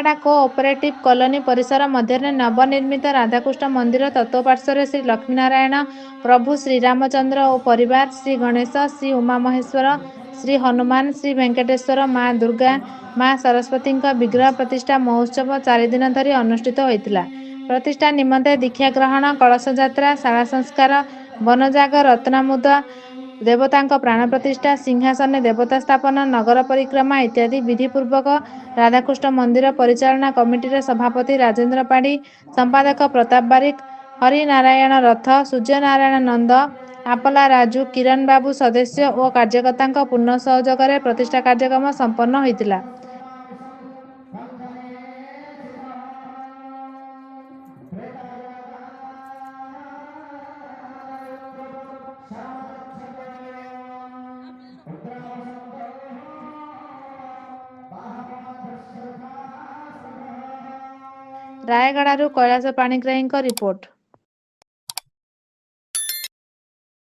Rayagada co-operative colony ପରିସର ମଧ୍ୟରେ ନବନିର୍ମିତ ରାଧାକୃଷ୍ଣ ମନ୍ଦିର ତତ୍ତ୍ୱପାର୍ଶ୍ୱରେ ଶ୍ରୀ ଲକ୍ଷ୍ମୀନାରାୟଣ ପ୍ରଭୁ ଶ୍ରୀରାମଚନ୍ଦ୍ର ଓ ପରିବାର, ଶ୍ରୀ ଗଣେଶ, ଶ୍ରୀ ଉମାମହେଶ୍ୱର, ଶ୍ରୀ ହନୁମାନ, ଶ୍ରୀ ଭେଙ୍କଟେଶ୍ୱର, ମା ଦୁର୍ଗା, ମା ସରସ୍ୱତୀଙ୍କ ବିଗ୍ରହ ପ୍ରତିଷ୍ଠା ମହୋତ୍ସବ 4 ଦିନ ଧରି ଅନୁଷ୍ଠିତ ହୋଇଥିଲା। ପ୍ରତିଷ୍ଠା ନିମନ୍ତେ ଦୀକ୍ଷା ଗ୍ରହଣ, କଳସ ଯାତ୍ରା, ଶାଳା ସଂସ୍କାର, ବନଯାଗ, ରତ୍ନମୁଦ୍ର, ଦେବତାଙ୍କ ପ୍ରାଣ ପ୍ରତିଷ୍ଠା, ସିଂହାସନରେ ଦେବତା ସ୍ଥାପନ, ନଗର ପରିକ୍ରମା ଇତ୍ୟାଦି ବିଧିପୂର୍ବକ ରାଧାକୃଷ୍ଣ ମନ୍ଦିର ପରିଚାଳନା କମିଟିର ସଭାପତି ରାଜେନ୍ଦ୍ର ପାଢ଼ୀ, ସମ୍ପାଦକ ପ୍ରତାପ ବାରିକ, ହରିନାରାୟଣ ରଥ, ସୂର୍ଯ୍ୟନାରାୟଣ ନନ୍ଦ, ଆପଲା ରାଜୁ, କିରଣ ବାବୁ ସଦସ୍ୟ ଓ କାର୍ଯ୍ୟକର୍ତ୍ତାଙ୍କ ପୂର୍ଣ୍ଣ ସହଯୋଗରେ ପ୍ରତିଷ୍ଠା କାର୍ଯ୍ୟକ୍ରମ ସମ୍ପନ୍ନ ହୋଇଥିଲା। ରାୟଗଡ଼ାରୁ କୈଳାସ ପାଣିଗ୍ରାହୀଙ୍କ ରିପୋର୍ଟ।